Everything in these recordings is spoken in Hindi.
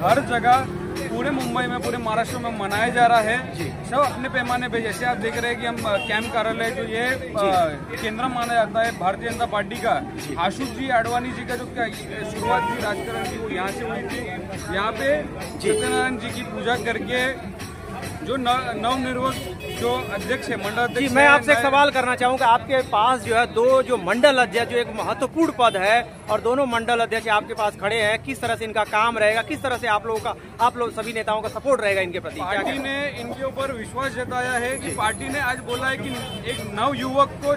हर जगह पूरे मुंबई में, पूरे महाराष्ट्र में मनाया जा रहा है। सब अपने पैमाने पे, जैसे आप देख रहे हैं कि हम कैंप कार्यालय जो ये केंद्र माना जाता है भारतीय जनता पार्टी का, आशुष जी आडवाणी जी का जो शुरुआत थी राजकारण की वो यहाँ से हुई थी। यहाँ पे सत्यनारायण जी की पूजा करके जो नवनिर्वाचित जो अध्यक्ष है, मंडल अध्यक्ष, मैं आपसे एक सवाल करना चाहूंगा। आपके पास जो है दो जो मंडल अध्यक्ष, जो एक महत्वपूर्ण पद है, और दोनों मंडल अध्यक्ष आपके पास खड़े हैं, किस तरह से इनका काम रहेगा, किस तरह से आप लोग सभी नेताओं का सपोर्ट रहेगा इनके प्रति? पार्टी ने इनके ऊपर विश्वास जताया है कि पार्टी ने आज बोला है कि एक नव युवक को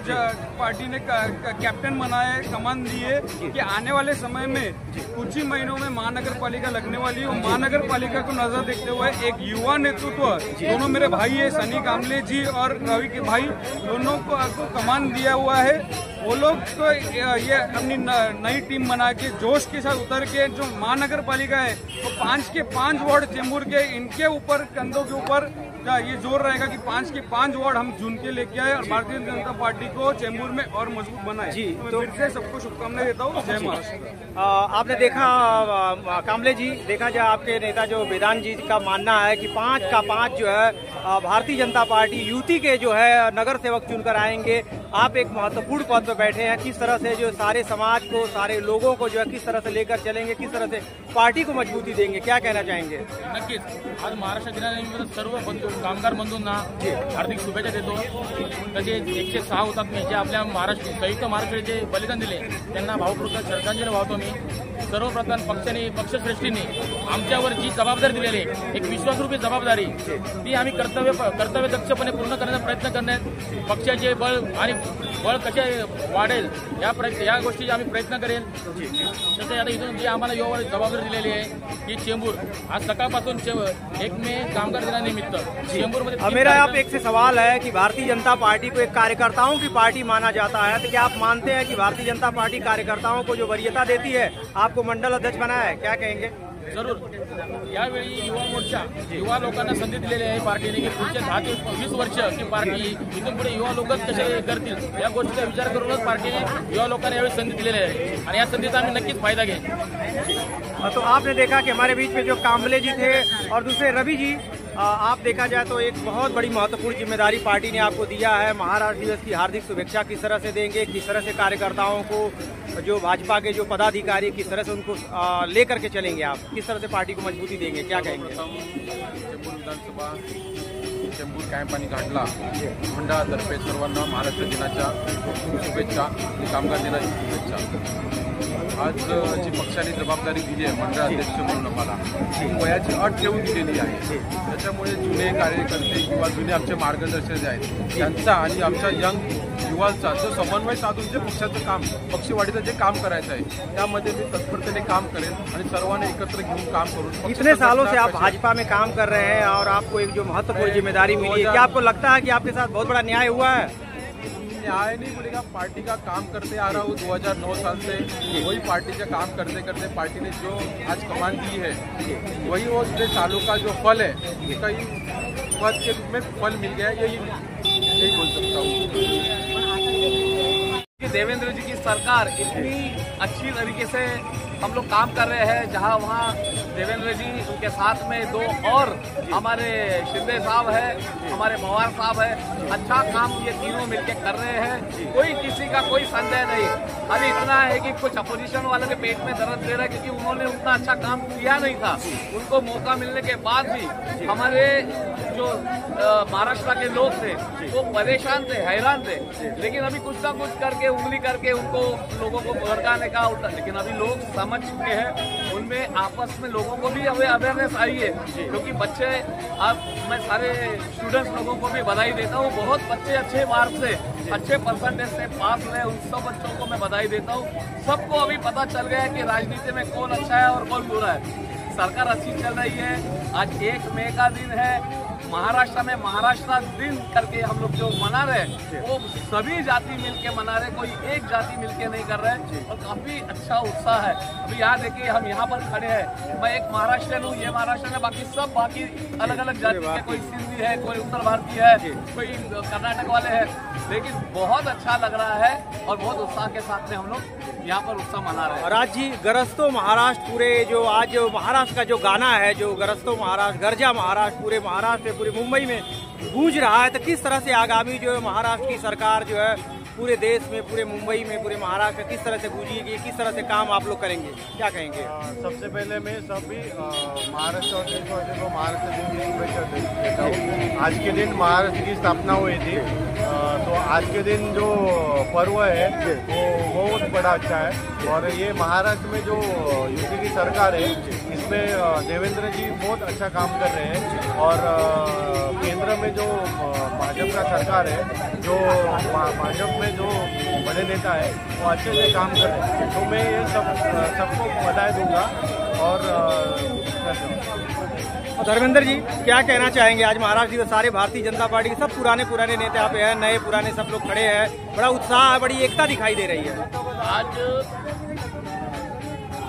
पार्टी ने कैप्टन बनाया है, कमान दी है कि आने वाले समय में कुछ ही महीनों में महानगर पालिका लगने वाली है। महानगर पालिका को नजर देखते हुए एक युवा नेतृत्व, दोनों मेरे भाई है, सनी कामले जी और रवि के भाई, दोनों को कमान दिया हुआ है। वो लोग तो ये अपनी नई टीम बना के जोश के साथ उतर के जो महानगर पालिका है वो 5 के 5 वार्ड चेंबूर के, इनके ऊपर कंधों के ऊपर ये जोर रहेगा कि 5 के 5 वार्ड हम चुन के लेके आए और भारतीय जनता पार्टी को चेंबूर में और मजबूत बनाए। जी, तो फिर से सबको शुभकामनाएं देता हूँ। जय महाराष्ट्र। आपने देखा कामले जी, देखा जाए आपके नेता जो वेदांत जी का मानना है कि 5 का 5 जो है भारतीय जनता पार्टी युति के जो है नगर सेवक चुनकर आएंगे। आप एक महत्वपूर्ण पद पर बैठे हैं, किस तरह से जो सारे समाज को, सारे लोगों को जो है किस तरह से लेकर चलेंगे, किस तरह से पार्टी को मजबूती देंगे, क्या कहना चाहेंगे? नक्कीच आज महाराष्ट्र दिनानिमित्त सर्व कामगार बंधूंना हार्दिक शुभेच्छा देतो। त्याचे 106 हुतात्मे जे आपल्या महाराष्ट्र संयुक्त महाराष्ट्राचे बलिदान दिले त्यांना भावपूर्ण श्रद्धांजली वाहतो मी। सर्वप्रथम पक्षश्रेष्ठींनी आमच्यावर जी जबाबदारी दिलेली आहे, एक विश्वासरूपी जबाबदारी, ती आम्ही कर्तव्यदक्षपणे पूर्ण करण्याचा प्रयत्न करण्यात पक्षाचे बळ कसे वाढेल या गोष्टीचे आम्ही प्रयत्न करेल। तसे आता इथून जी आम्हाला युवावर जबाबदारी दिलेली आहे की चेंबूर आज सकाळपासून 1 मे कामगार दिनानिमित्त चेंबूर मध्ये मेरा आप एक से सवाल है कि भारतीय जनता पार्टी को एक कार्यकर्ताओं की पार्टी माना जाता है, तो क्या आप मानते हैं कि भारतीय जनता पार्टी कार्यकर्ताओं को जो वरीयता देती है, आपको मंडल अध्यक्ष बनाया है, क्या कहेंगे? जरूर यावेळी युवा मोर्चा युवा लोकांना संधी दिलेली आहे पार्टीने की पुढच्या 10 ते 20 वर्ष की पार्टी इथून पुढे युवा लोकच कसे करतील या गोष्टीचा विचार करूनच पार्टीने युवा लोकांना यावेळी संधी दिलेली आहे आणि या संधीचा आम्ही नक्कीच फायदा घेऊ। तो आपने देखा कि हमारे बीच में जो कामले जी थे और दूसरे रवि जी, आप देखा जाए तो एक बहुत बड़ी महत्वपूर्ण जिम्मेदारी पार्टी ने आपको दिया है। महाराष्ट्र दिवस की हार्दिक शुभेच्छा किस तरह से देंगे, किस तरह से कार्यकर्ताओं को, जो भाजपा के जो पदाधिकारी, किस तरह से उनको लेकर के चलेंगे, आप किस तरह से पार्टी को मजबूती देंगे, क्या कहेंगे? चेंबूर विधानसभा चेंबूर कॅम्प आणि घाटला मंडळातर्फे सर्वांना महाराष्ट्र दिनाच्या शुभेच्छा, कामगार दिनाची शुभेच्छा। आज जी पक्षाने जबाबदारी दिली आहे मंडळाध्यक्ष म्हणून आम्हाला, ती वयाची अट ठेवून दिलेली आहे। त्याच्यामुळे जुने कार्यकर्ते किंवा जुने आमचे मार्गदर्शक जे आहेत त्यांचा आणि आमच्या यंग युवांचा जो समन्वय साधून जे पक्षाचं काम, पक्षवाढीचं जे काम करायचं आहे त्यामध्ये मी तत्परतेने काम करेन आणि सर्वांना एकत्र घेऊन काम करून। इतने सालों से आप भाजपा में काम कर रहे हैं और आपको एक जो महत्वपूर्ण जिम्मेदारी मिली है, क्या आपको लगता है कि आपके साथ बहुत बड़ा न्याय हुआ है? न्याय नहीं बोलेगा, पार्टी का काम करते आ रहा हूँ 2009 साल से, वही पार्टी का काम करते करते पार्टी ने जो आज कमान दी है वही वो इतने सालों का जो फल है, कई पद के रूप में फल मिल गया, यही बोल सकता हूँ। देवेंद्र जी की सरकार इतनी अच्छी तरीके से हम लोग काम कर रहे हैं, जहां वहां देवेंद्र जी, उनके साथ में 2 और हमारे शिंदे साहब है, हमारे पवार साहब है, अच्छा काम ये तीनों मिलके कर रहे हैं। कोई किसी का कोई संदेह नहीं। अभी इतना है कि कुछ अपोजिशन वालों के पेट में दर्द दे रहा है क्योंकि उन्होंने उतना अच्छा काम किया नहीं था। उनको मौका मिलने के बाद भी हमारे जो महाराष्ट्र के लोग थे वो परेशान थे, हैरान थे, लेकिन अभी कुछ ना कुछ करके उंगली करके उनको लोगों को भड़काने का होता, लेकिन अभी लोग समझ चुके हैं। उनमें आपस में लोगों को भी अवेयरनेस आई है, क्योंकि बच्चे, अब मैं सारे स्टूडेंट्स लोगों को भी बधाई देता हूँ। बहुत बच्चे अच्छे मार्क्स से, अच्छे परसेंटेज से पास हुए, उन सब बच्चों को मैं बधाई देता हूँ। सबको अभी पता चल गया है कि राजनीति में कौन अच्छा है और कौन बुरा है। सरकार अच्छी चल रही है। आज 1 मई का दिन है, महाराष्ट्र में महाराष्ट्र दिन करके हम लोग जो मना रहे हैं वो सभी जाति मिलके मना रहे, कोई एक जाति मिलके नहीं कर रहे और काफी अच्छा उत्साह है। अभी यहाँ देखिए हम यहाँ पर खड़े हैं, मैं एक महाराष्ट्रियन हूँ, ये महाराष्ट्र में बाकी अलग अलग जाति के, कोई सिंधी है, कोई उत्तर भारतीय है, कोई कर्नाटक वाले हैं, लेकिन बहुत अच्छा लग रहा है और बहुत उत्साह के साथ में हम लोग यहाँ पर उत्सव मना रहे हैं। राज जी, गरजतो महाराष्ट्र पूरे जो आज महाराष्ट्र का जो गाना है, जो गरजतो महाराष्ट्र, गर्जा महाराष्ट्र, पूरे महाराष्ट्र पूरे मुंबई में गूंज रहा है, तो किस तरह से आगामी जो महाराष्ट्र की सरकार जो है पूरे देश में, पूरे मुंबई में, पूरे महाराष्ट्र में किस तरह से गूंजेगी, किस तरह से काम आप लोग करेंगे, क्या कहेंगे? सबसे पहले मैं सभी महाराष्ट्र और देशवासियों को महाराष्ट्र दिन की शुभेच्छा देता हूँ। आज के दिन महाराष्ट्र की स्थापना हुई थी, तो आज के दिन जो पर्व है वो बहुत बड़ा अच्छा है। और ये महाराष्ट्र में जो यूपी की सरकार है इसमें देवेंद्र जी बहुत अच्छा काम कर रहे हैं और केंद्र में जो भाजपा का सरकार है, जो भाजपा में जो बड़े नेता है वो अच्छे से काम कर रहे हैं। तो मैं ये सबको बधाई दूंगा। और धर्मेंद्र जी, क्या कहना चाहेंगे? आज महाराष्ट्र दिवस, सारे भारतीय जनता पार्टी के सब पुराने नेता यहाँ पे हैं, नए पुराने सब लोग खड़े हैं, बड़ा उत्साह है, बड़ी एकता दिखाई दे रही है। आज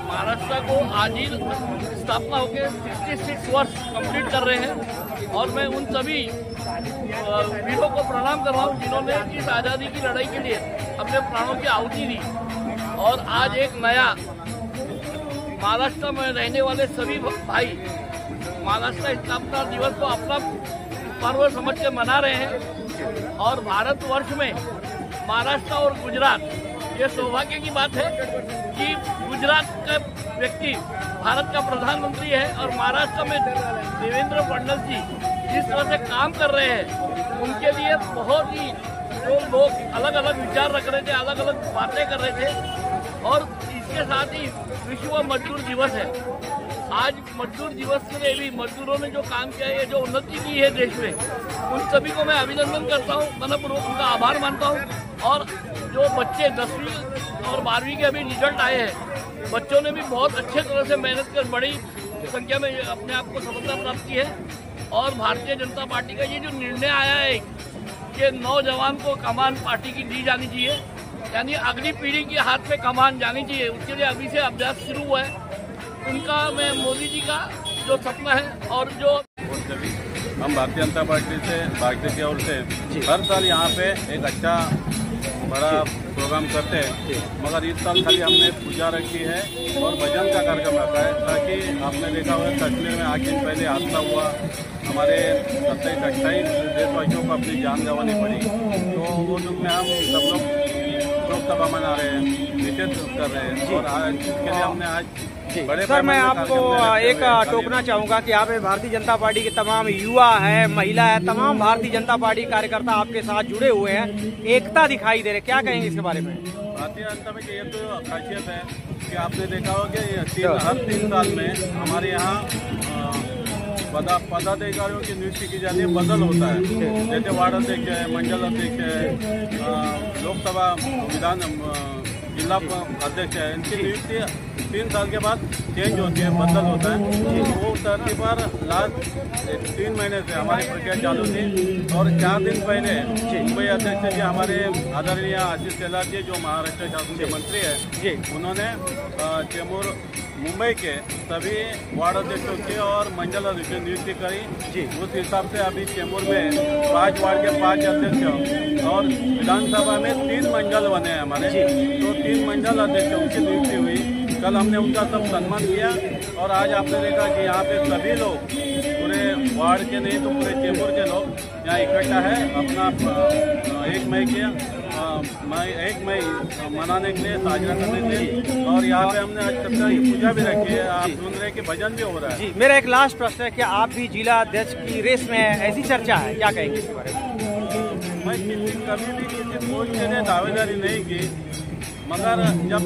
महाराष्ट्र को आज ही स्थापना होकर 66 वर्ष कंप्लीट कर रहे हैं और मैं उन सभी वीरों को प्रणाम कर रहा हूँ जिन्होंने इस आज़ादी की लड़ाई के लिए अपने प्राणों की आहुति दी। और आज एक नया महाराष्ट्र में रहने वाले सभी भाई महाराष्ट्र स्थापना दिवस को अपना पर्व समझ के मना रहे हैं। और भारतवर्ष में महाराष्ट्र और गुजरात, ये सौभाग्य की बात है कि गुजरात का व्यक्ति भारत का प्रधानमंत्री है और महाराष्ट्र में देवेंद्र फडणवीस जी जिस तरह से काम कर रहे हैं उनके लिए बहुत ही, जो लोग अलग अलग विचार रख रहे थे, अलग अलग बातें कर रहे थे। और इसके साथ ही विश्व मजदूर दिवस है। आज मजदूर दिवस के लिए भी मजदूरों ने जो काम किया है, जो उन्नति की है देश में, उन सभी को मैं अभिनंदन करता हूँ, मनपूर्वक उनका आभार मानता हूँ। और जो बच्चे 10वीं और 12वीं के अभी रिजल्ट आए हैं, बच्चों ने भी बहुत अच्छे तरह से मेहनत कर बड़ी संख्या में अपने आप को सफलता प्राप्त की है। और भारतीय जनता पार्टी का ये जो निर्णय आया है कि नौजवान को कमान पार्टी की दी जानी चाहिए, यानी अगली पीढ़ी के हाथ में कमान जानी चाहिए, उसके लिए अभी से अभ्यास शुरू हुआ है। उनका, मैं मोदी जी का जो सपना है और जो हम भारतीय जनता पार्टी से, भाजपा की ओर से हर साल यहाँ पे एक अच्छा बड़ा प्रोग्राम करते हैं, मगर इस साल खाली हमने पूजा रखी है और भजन का कार्यक्रम रखा है, ताकि आपने देखा होगा कश्मीर में 8 दिन पहले हादसा हुआ, हमारे 27-28 देशवासियों को अपनी जान गंवानी पड़ी। तो वो दुख में हम सब लोग लोकसभा मना रहे हैं, निषेध कर रहे हैं और आज इसके लिए हमने आज बड़े सर, मैं आपको एक टोकना चाहूंगा कि यहाँ पे भारतीय जनता पार्टी के तमाम युवा है, महिला है, तमाम भारतीय जनता पार्टी कार्यकर्ता आपके साथ जुड़े हुए हैं, एकता दिखाई दे रही, क्या कहेंगे इसके बारे में? भारतीय जनता में ये तो खासियत है कि आपने देखा होगा कि हर 3 साल में हमारे यहाँ पदाधिकारियों की नियुक्ति की जाती है, बदल होता है। जैसे वार्ड अध्यक्ष है, मंडल अध्यक्ष है, लोकसभा विधान जिला अध्यक्ष है, इनकी नियुक्ति 3 साल के बाद चेंज होती है, बदल होता है। वो धरती पर लास्ट 3 महीने से हमारी प्रक्रिया चालू थी और 4 दिन पहले मुंबई अध्यक्ष जी हमारे आदरणीय आशीष शेलार जी, जो महाराष्ट्र शासन के मंत्री है, उन्होंने चेंबूर मुंबई के सभी वार्ड अध्यक्षों की और मंडल अध्यक्ष नियुक्ति करी। उस हिसाब से अभी चेंबूर में 5 वार्ड के 5 अध्यक्ष और विधानसभा में 3 मंडल बने हैं हमारे, तो 3 मंडल अध्यक्षों की नियुक्ति हुई। कल हमने उनका सब सम्मान किया और आज आपने देखा कि यहाँ पे सभी लोग, पूरे वार्ड के नहीं तो पूरे चेंबूर के लोग यहाँ इकट्ठा है अपना 1 मई मनाने के लिए, साझा करने के लिए। और यहाँ पे हमने आज सप्ताह की पूजा भी रखी है, आप सुन रहे हैं कि भजन भी हो रहा है। जी, मेरा एक लास्ट प्रश्न है कि आप भी जिला अध्यक्ष की रेस में, ऐसी चर्चा है, क्या कहेंगे इसके बारे में? मैं कभी भी किसी पोस्ट के लिए दावेदारी नहीं की, मगर जब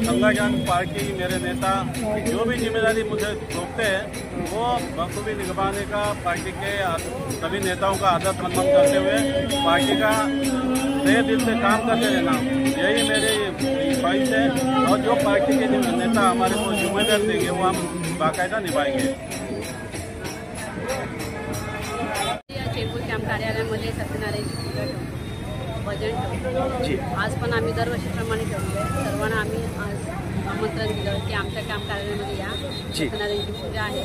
संगठन पार्टी मेरे नेता जो भी जिम्मेदारी मुझे सौंपते हैं वो बखूबी निभाने का, पार्टी के सभी नेताओं का आदर सम्मान करते हुए पार्टी का तहे दिल से काम करते रहना, यही मेरी ख्वाहिश है। और जो पार्टी के नेता हमारे को जिम्मेदारी देंगे वो हम बाकायदा निभाएंगे। कार्यालयामध्ये सत्यनारायणची पूजा ठेवतो, भजन ठेवतो. आज पण आम्ही दरवर्षीप्रमाणे ठेवतो आहे. सर्वांना आम्ही आज आमंत्रण दिलं की आमच्या काम कार्यालयामध्ये या. सत्यनारायणची पूजा आहे,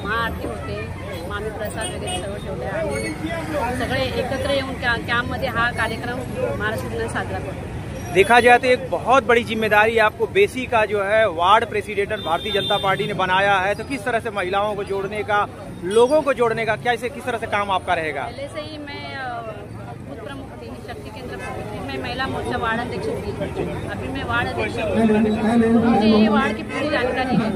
महाआरती होते, मग आम्ही प्रसाद वगैरे सर्व ठेवले. आम्ही सगळे एकत्र येऊन कॅम्पमध्ये हा कार्यक्रम महाराष्ट्र दिन साजरा करतो. देखा जाए तो एक बहुत बड़ी जिम्मेदारी आपको बेसी का जो है ward president Bharatiya Janata party ने बनाया है, तो किस तरह से महिलाओं को जोड़ने का, लोगों को जोड़ने का, क्या इसे किस तरह से काम आपका रहेगा? पहले से ही मैं बूथ प्रमुख थी, शक्ति केंद्र प्रमुख थी, मैं महिला मोर्चा वार्ड अध्यक्ष थी, अभी मैं वार्ड अध्यक्ष हूँ. मुझे ये वार्ड की पूरी जानकारी है,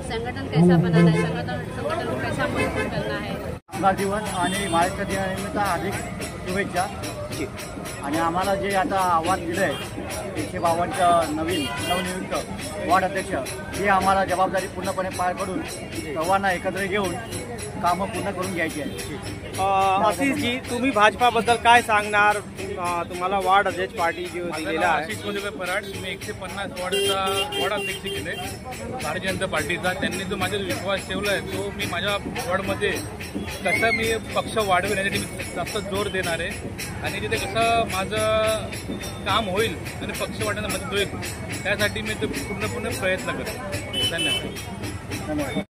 संगठन कैसा बनाना है, संगठन को कैसा मजबूत करना है. दिवस आणि महाराष्ट्र दिनानिमित्त हार्दिक शुभेच्छा. आणि आम्हाला जे आता आव्हान दिलं आहे 152 नवनियुक्त वार्ड अध्यक्ष, ही आम्हाला जबाबदारी पूर्णपणे पार पडून सर्वांना एकत्र घेऊन कामं पूर्ण करून घ्यायची आहे. आशिष जी, तुम्ही भाजपाबद्दल काय सांगणार? तुम्हाला वार्ड अध्यक्ष पार्टी जो दिलेला आहे. आशिष मोदीभाई पराड, मी 150 वॉर्डचा वार्ड अध्यक्ष केले भारतीय जनता पार्टीचा. त्यांनी जो माझ्यावर विश्वास ठेवला आहे तो मी माझ्या वॉर्डमध्ये कसं मी पक्ष वाढविण्यासाठी मी जास्त जोर देणार आहे आणि तिथे कसं माझं काम होईल आणि पक्ष वाढण्याला मदत होईल त्यासाठी मी ते पूर्णपणे प्रयत्न करेन. धन्यवाद.